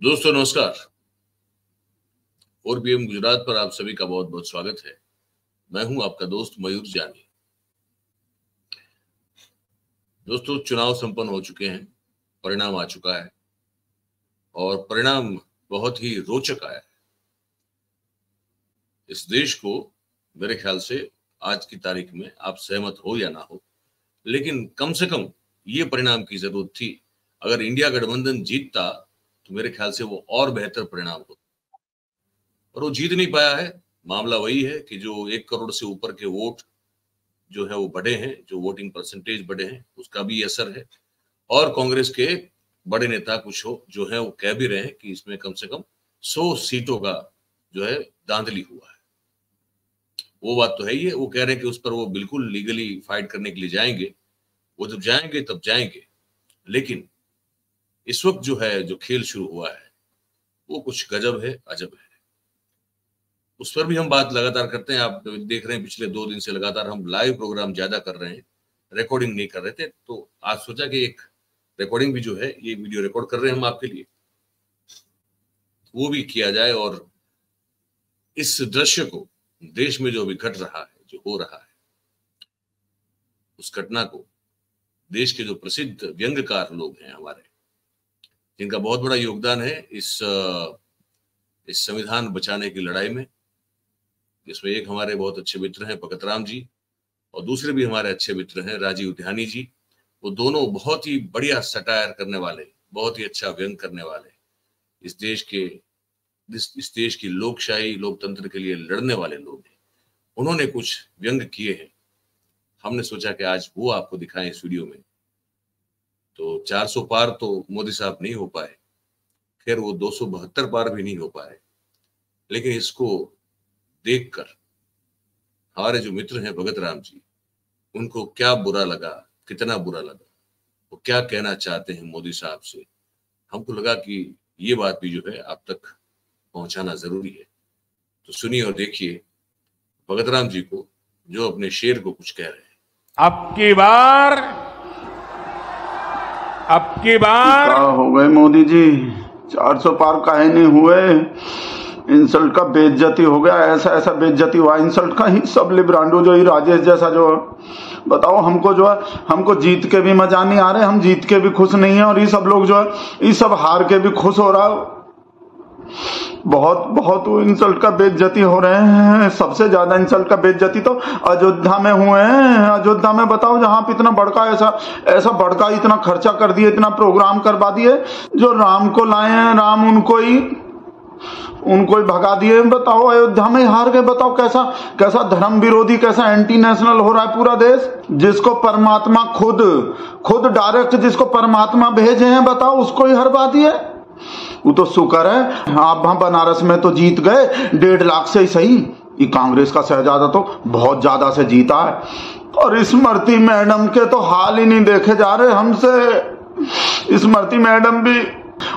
दोस्तों नमस्कार। 4PM गुजरात पर आप सभी का बहुत बहुत स्वागत है। मैं हूं आपका दोस्त मयूर जानी। दोस्तों चुनाव संपन्न हो चुके हैं, परिणाम आ चुका है और परिणाम बहुत ही रोचक आया है। इस देश को मेरे ख्याल से आज की तारीख में आप सहमत हो या ना हो, लेकिन कम से कम ये परिणाम की जरूरत थी। अगर इंडिया गठबंधन जीतता तो मेरे ख्याल से वो और बेहतर परिणाम होता, और वो जीत नहीं पाया है। मामला वही है कि जो 1 करोड़ से ऊपर के वोट जो है वो बढ़े हैं, जो वोटिंग परसेंटेज बढ़े हैं, उसका भी असर है। और कांग्रेस के बड़े नेता कुछ जो है वो कह भी रहे हैं कि इसमें कम से कम 100 सीटों का जो है धांधली हुआ है। वो बात तो है ही है। वो कह रहे हैं कि उस पर वो बिल्कुल लीगली फाइट करने के लिए जाएंगे। वो जब जाएंगे तब जाएंगे, लेकिन इस वक्त जो है जो खेल शुरू हुआ है वो कुछ गजब है, अजब है। उस पर भी हम बात लगातार करते हैं। आप देख रहे हैं पिछले 2 दिन से लगातार हम लाइव प्रोग्राम ज्यादा कर रहे हैं, रिकॉर्डिंग नहीं कर रहे थे। तो आज सोचा कि एक रिकॉर्डिंग भी जो है, ये वीडियो रिकॉर्ड कर रहे हैं हम आपके लिए, वो भी किया जाए और इस दृश्य को, देश में जो अभी घट रहा है, जो हो रहा है, उस घटना को देश के जो प्रसिद्ध व्यंग्यकार लोग हैं हमारे, जिनका बहुत बड़ा योगदान है इस संविधान बचाने की लड़ाई में, जिसमें एक हमारे बहुत अच्छे मित्र हैं भगत राम जी और दूसरे भी हमारे अच्छे मित्र हैं राजीव उद्यानी जी। वो दोनों बहुत ही बढ़िया सटायर करने वाले, बहुत ही अच्छा व्यंग करने वाले, इस देश की लोकशाही, लोकतंत्र के लिए लड़ने वाले लोग हैं। उन्होंने कुछ व्यंग किए हैं। हमने सोचा कि आज वो आपको दिखाएं इस वीडियो में। तो 400 पार तो मोदी साहब नहीं हो पाए, खैर वो 272 पार भी नहीं हो पाए, लेकिन इसको देखकर हमारे जो मित्र हैं भगत राम जी, उनको क्या बुरा लगा, कितना बुरा लगा, वो क्या कहना चाहते हैं मोदी साहब से, हमको लगा कि ये बात भी जो है आप तक पहुंचाना जरूरी है। तो सुनिए और देखिए भगत राम जी को, जो अपने शेर को कुछ कह रहे हैं। अब की बार हो गए मोदी जी, 400 पार काहे नहीं हुए। इंसल्ट का बेइज्जती हो गया, ऐसा बेइज्जती हुआ इंसल्ट का ही। सब लिब्रांडो जो ही राजेश जैसा जो बताओ, हमको जो है, हमको जीत के भी मजा नहीं आ रहे, हम जीत के भी खुश नहीं है, और ये सब लोग जो है ये सब हार के भी खुश हो रहा है। बहुत इंसल्ट का बेइज्जती हो रहे हैं। सबसे ज्यादा इंसल्ट का बेइज्जती तो अयोध्या में हुए हैं। अयोध्या में बताओ, जहां पे इतना बड़का ऐसा बड़का इतना खर्चा कर दिए, इतना प्रोग्राम करवा दिए, जो राम को लाए हैं, राम उनको ही भगा दिए। बताओ अयोध्या में हार गए। बताओ कैसा धर्म विरोधी, कैसा एंटी नेशनल हो रहा है पूरा देश। जिसको परमात्मा खुद डायरेक्ट जिसको परमात्मा भेजे हैं, बताओ उसको ही हरवा दिए। वो तो शुक्र है आप वहां बनारस में तो जीत गए 1.5 लाख से ही सही। ये कांग्रेस का शहजादा तो बहुत ज्यादा से जीता है। और स्मृति मैडम के तो हाल ही नहीं देखे जा रहे हमसे। स्मृति मैडम भी,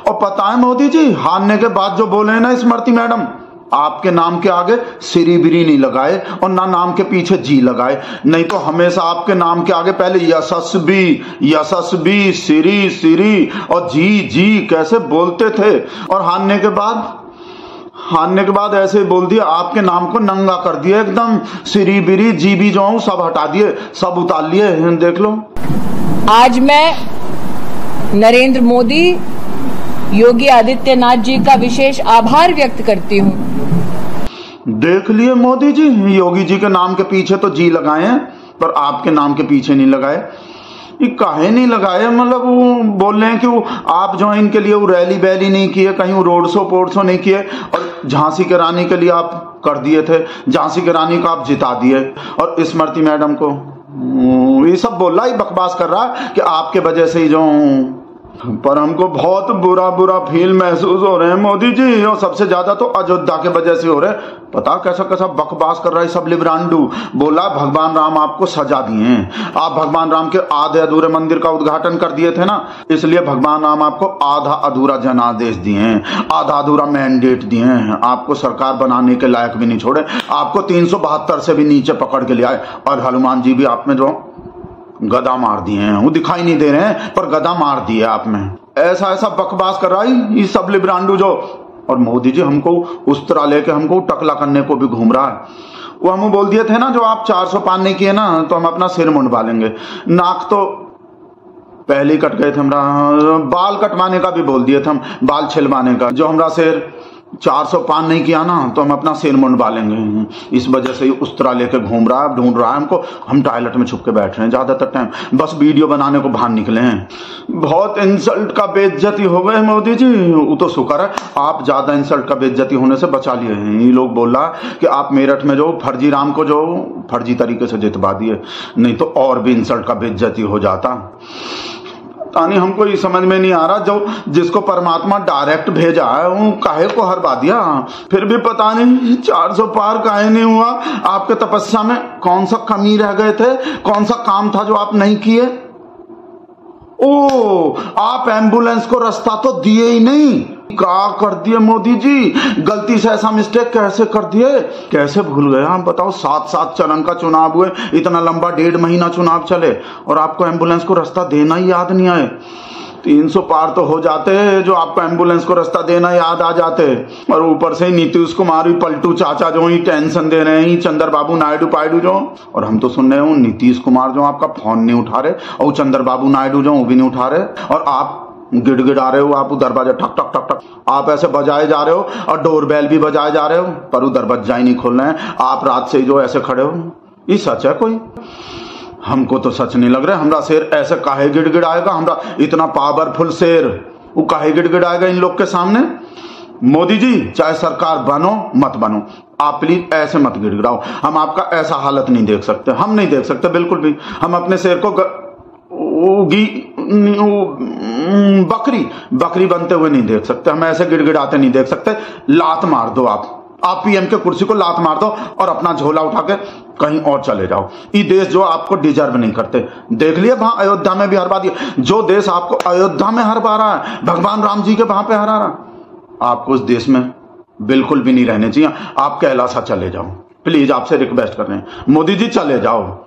और पता है मोदी जी, हारने के बाद जो बोले ना स्मृति मैडम, आपके नाम के आगे सिरी बिरी नहीं लगाए और ना नाम के पीछे जी लगाए। नहीं तो हमेशा आपके नाम के आगे पहले यशस्वी सिरी और जी कैसे बोलते थे। और हारने के बाद ऐसे बोल दिया, आपके नाम को नंगा कर दिया एकदम। सिरी बिरी जी भी जो सब हटा दिए, सब उतार लिए। देख लो, आज मैं नरेंद्र मोदी, योगी आदित्यनाथ जी का विशेष आभार व्यक्त करती हूँ। देख लिए मोदी जी, योगी जी के नाम के पीछे तो जी लगाए हैं, पर आपके नाम के पीछे नहीं लगाए। ये काहे नहीं लगाए? मतलब वो बोल रहे हैं कि वो आप जो है इनके लिए वो रैली वैली नहीं किए, कहीं वो रोड शो नहीं किए, और झांसी की रानी के लिए आप कर दिए थे, झांसी की रानी को आप जिता दिए। और स्मृति मैडम को ये सब बोल रहा है, बकवास कर रहा है कि आपके वजह से ही जो, पर हमको बहुत बुरा फील महसूस हो रहे हैं मोदी जी। और सबसे ज्यादा तो अयोध्या के वजह से हो रहे। पता कैसा बकवास कर रहा है सब लिब्रांडू। बोला भगवान राम आपको सजा दिए हैं, आप भगवान राम के आधे अधूरे मंदिर का उद्घाटन कर दिए थे ना, इसलिए भगवान राम आपको आधा अधूरा जनादेश दिए हैं, आधा अधूरा मैंडेट दिए हैं। आपको सरकार बनाने के लायक भी नहीं छोड़े, आपको 372 से भी नीचे पकड़ के ले आए। और हनुमान जी भी आप में जो गदा मार दिए हैं, वो दिखाई नहीं दे रहे हैं पर गदा मार दिए आप में। ऐसा ऐसा बकवास कर रहा है ये सब लिब्रांडू जो। और मोदी जी हमको उस तरह लेके हमको टकला करने को भी घूम रहा है। वो हम बोल दिए थे ना, जो आप 400 पार नहीं किए ना तो हम अपना सिर मुंडवा लेंगे। नाक तो पहले ही कट गए थे हमरा, बाल कटवाने का भी बोल दिए थे हम, बाल छिलवाने का। जो हमरा सिर 400 पान नहीं किया ना तो हम अपना सिर मुंडवा लेंगे। इस वजह से उस तरह लेके घूम रहा है, ढूंढ रहा है हमको। हम टॉयलेट में छुप के बैठ रहे हैं ज्यादातर टाइम, बस वीडियो बनाने को बाहर निकले हैं। बहुत इंसल्ट का बेइज्जती हो गए मोदी जी। वो तो शुक्र है आप ज्यादा इंसल्ट का बेइज्जती होने से बचा लिए हैं। ये लोग बोल रहा है कि आप मेरठ में जो फर्जी राम को जो फर्जी तरीके से जितवा दिए, नहीं तो और भी इंसल्ट का बेइज्जती हो जाता। तानी हमको ये समझ में नहीं आ रहा, जो जिसको परमात्मा डायरेक्ट भेजा है वो काहे को हरवा दिया। फिर भी पता नहीं 400 पार काहे नहीं हुआ। आपके तपस्या में कौन सा कमी रह गए थे, कौन सा काम था जो आप नहीं किए। ओ आप एम्बुलेंस को रास्ता तो दिए ही नहीं, क्या कर दिए मोदी जी। गलती से ऐसा मिस्टेक कैसे कर दिए, कैसे भूल गए आप बताओ। 7 चरण का चुनाव हुए, इतना लंबा 1.5 महीना चुनाव चले और आपको एम्बुलेंस को रास्ता देना ही याद नहीं आए। 300 पार तो हो जाते जो आपको एम्बुलेंस को रास्ता देना याद आ जाते। और ऊपर से नीतीश कुमार भी पलटू चाचा जो ही टेंशन दे रहे हैं, चंद्रबाबू नायडू पायडू जो। और हम तो सुन रहे हूँ नीतीश कुमार जो आपका फोन नहीं उठा रहे, और चंद्रबाबू नायडू जो वो भी नहीं उठा रहे, और आप गिड़गिड़ा रहे हो। आप दरवाजा ठक ठक ठक ठक आप ऐसे बजाए जा रहे हो, और डोरबेल भी बजाए जा रहे हो, पर वो दरवाजा ही नहीं खोल रहे हैं। आप रात से जो ऐसे खड़े हो, ये सच है कोई? हमको तो सच नहीं लग रहा। हमरा शेर ऐसे काहे गिड़गिड़ाएगा, हमरा इतना पावरफुल शेर वो काहे गिड़गिड़ाएगा इन लोग के सामने। मोदी जी चाहे सरकार बनो मत बनो, आप प्लीज ऐसे मत गिड़गिड़ाओ। हम आपका ऐसा हालत नहीं देख सकते, हम नहीं देख सकते बिल्कुल भी। हम अपने शेर को बकरी बनते हुए नहीं देख सकते, हम ऐसे गिड़गिड़ाते नहीं देख सकते। लात मार दो आप पीएम के कुर्सी को लात मार दो और अपना झोला उठा के कहीं और चले जाओ। ये देश जो आपको डिजर्व नहीं करते। देख लिए वहां अयोध्या में भी हरवा दिया। जो देश आपको अयोध्या में हरवा रहा है, भगवान राम जी के वहां पे हरा रहा, आपको उस देश में बिल्कुल भी नहीं रहने चाहिए। आप कैलाश चले जाओ, प्लीज आपसे रिक्वेस्ट कर रहे हैं मोदी जी, चले जाओ,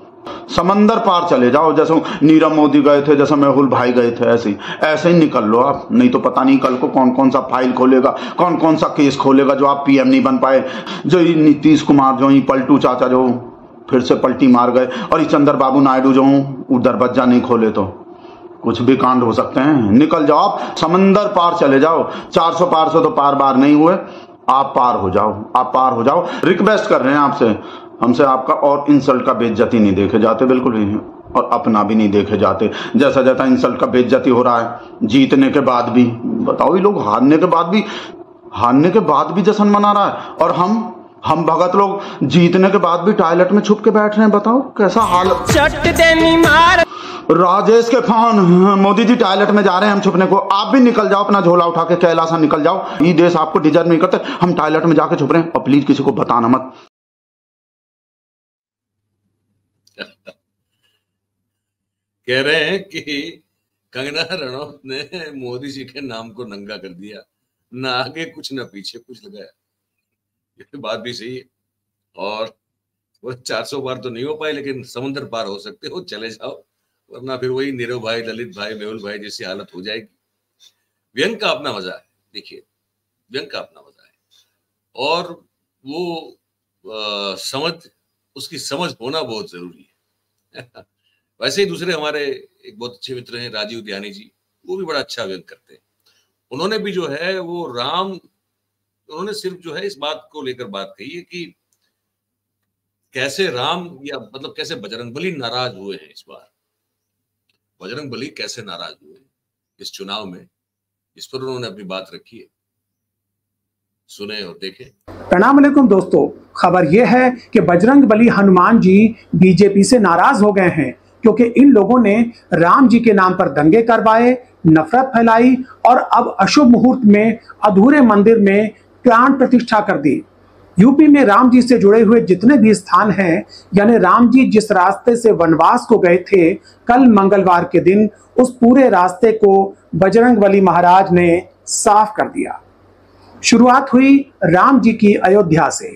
समंदर पार चले जाओ। जैसे नीरव मोदी गए थे, जैसे मेहुल भाई गए थे, ऐसे ही निकल लो आप। नहीं तो पता नहीं कल को कौन कौन सा फाइल खोलेगा, कौन कौन सा केस खोलेगा जो आप पीएम नहीं बन पाए। जो नीतीश कुमार जो ही पलटू चाचा जो फिर से पलटी मार गए, और ये चंद्रबाबू नायडू जो दरवाजा नहीं खोले तो कुछ भी कांड हो सकते हैं। निकल जाओ आप, समंदर पार चले जाओ। 400 पार से तो पार बार नहीं हुए, आप पार हो जाओ, आप पार हो जाओ। रिक्वेस्ट कर रहे हैं आपसे, हमसे आपका और इंसल्ट का बेइज्जती नहीं देखे जाते बिल्कुल भी, और अपना भी नहीं देखे जाते। जैसा जैसा इंसल्ट का बेइज्जती हो रहा है जीतने के बाद भी, बताओ ये लोग हारने के बाद भी जश्न मना रहा है, और हम भगत लोग जीतने के बाद भी टॉयलेट में छुप के बैठ रहे हैं। बताओ कैसा हाल। राजेश के फोन, मोदी जी टॉयलेट में जा रहे हैं हम छुपने को, आप भी निकल जाओ, अपना झोला उठा के कैलाश निकल जाओ। ये देश आपको डिजर्व नहीं करते। हम टॉयलेट में जाके छुप रहे हैं, और प्लीज किसी को बताना मत। कह रहे हैं कि कंगना रनौत ने मोदी जी के नाम को नंगा कर दिया, ना आगे कुछ ना पीछे कुछ लगाया। ये बात भी सही है। और वो 400 बार तो नहीं हो पाए, लेकिन समुद्र पार हो सकते हो, चले जाओ, वरना फिर वही नीरव भाई, ललित भाई, मेहुल भाई जैसी हालत हो जाएगी। व्यंग का अपना मजा है, देखिए व्यंग का अपना मजा है, और वो उसकी समझ होना बहुत जरूरी है। वैसे ही दूसरे हमारे एक बहुत अच्छे मित्र हैं राजीव ध्यानी जी, वो भी बड़ा अच्छा व्यंग करते हैं। उन्होंने भी जो है वो उन्होंने सिर्फ जो है इस बात को लेकर बात कही है कि कैसे राम या मतलब कैसे बजरंगबली नाराज हुए हैं इस बार। बजरंगबली कैसे नाराज हुए हैं इस चुनाव में, इस पर उन्होंने अपनी बात रखी है। सुने और देखें। प्रणाम अलैकुम दोस्तों, खबर यह है कि बजरंगबली हनुमान जी बीजेपी से नाराज हो गए हैं, क्योंकि इन लोगों ने राम जी के नाम पर दंगे करवाए, नफरत फैलाई, और अब अशुभ मुहूर्त में अधूरे मंदिर में प्राण प्रतिष्ठा कर दी। यूपी में राम जी से जुड़े हुए जितने भी स्थान हैं, यानी राम जी जिस रास्ते से वनवास को गए थे, कल मंगलवार के दिन उस पूरे रास्ते को बजरंगबली महाराज ने साफ कर दिया। शुरुआत हुई राम जी की अयोध्या से।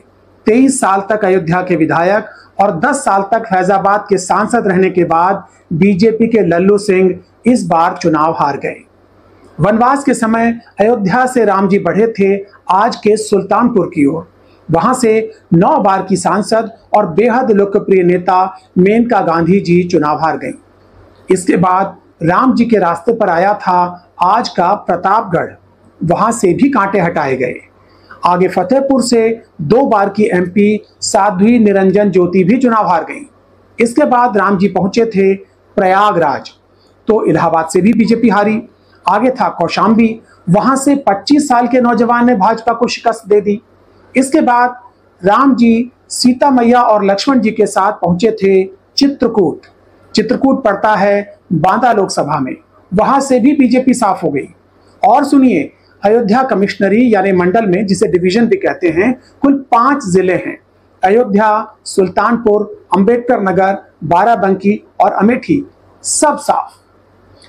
23 साल तक अयोध्या के विधायक और 10 साल तक फैजाबाद के सांसद रहने के बाद बीजेपी के लल्लू सिंह इस बार चुनाव हार गए। वनवास के समय अयोध्या से राम जी बढ़े थे आज के सुल्तानपुर की ओर। वहां से 9 बार की सांसद और बेहद लोकप्रिय नेता मेनका गांधी जी चुनाव हार गईं। इसके बाद राम जी के रास्ते पर आया था आज का प्रतापगढ़, वहां से भी कांटे हटाए गए। आगे फतेहपुर से 2 बार की एमपी साध्वी निरंजन ज्योति भी चुनाव हार गईं। इसके बाद राम जी पहुंचे थे प्रयागराज, तो इलाहाबाद से भी बीजेपी हारी। आगे था कौशाम्बी, वहां से 25 साल के नौजवान ने भाजपा को शिकस्त दे दी। इसके बाद राम जी सीता मैया और लक्ष्मण जी के साथ पहुंचे थे चित्रकूट। चित्रकूट पड़ता है बांदा लोकसभा में, वहां से भी बीजेपी साफ हो गई। और सुनिए, अयोध्या कमिश्नरी यानी मंडल में, जिसे डिवीजन भी कहते हैं, कुल 5 जिले हैं। अयोध्या, सुल्तानपुर, अंबेडकर नगर, बाराबंकी और अमेठी सब साफ।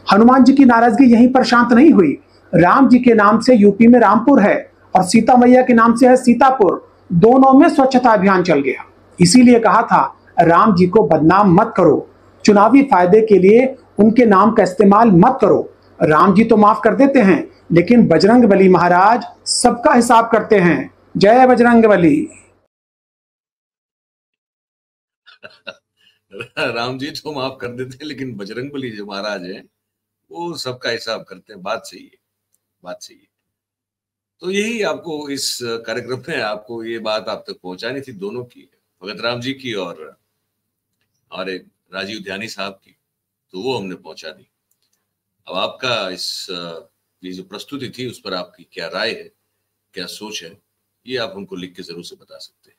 हनुमान जी की नाराजगी यहीं पर शांत नहीं हुई। राम जी के नाम से यूपी में रामपुर है और सीता मैया के नाम से है सीतापुर। दोनों में स्वच्छता अभियान चल गया। इसीलिए कहा था राम जी को बदनाम मत करो, चुनावी फायदे के लिए उनके नाम का इस्तेमाल मत करो। राम जी तो माफ कर देते हैं, लेकिन बजरंगबली महाराज सबका हिसाब करते हैं। जय बजरंगबली। राम जी तो माफ कर देते हैं, लेकिन बजरंगबली जो महाराज हैं वो सबका हिसाब करते हैं। बात सही है, बात सही है। तो यही आपको इस कार्यक्रम में आपको ये बात आप तक पहुंचानी थी, दोनों की, भगत राम जी की और एक राजीव ध्यानी साहब की, तो वो हमने पहुंचा दी। अब आपका इस ये जो प्रस्तुति थी उस पर आपकी क्या राय है, क्या सोच है, ये आप हमको लिख के जरूर से बता सकते हैं,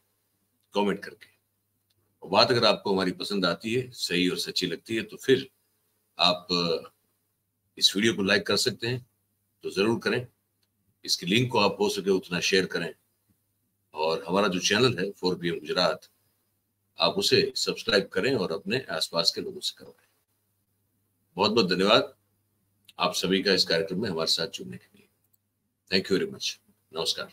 कमेंट करके। और बात अगर आपको हमारी पसंद आती है, सही और सच्ची लगती है, तो फिर आप इस वीडियो को लाइक कर सकते हैं, तो जरूर करें। इसकी लिंक को आप हो सके उतना शेयर करें, और हमारा जो चैनल है 4PM गुजरात, आप उसे सब्सक्राइब करें और अपने आसपास के लोगों से करवाएं। बहुत बहुत धन्यवाद आप सभी का इस कार्यक्रम में हमारे साथ जुड़ने के लिए। Thank you very much. नमस्कार।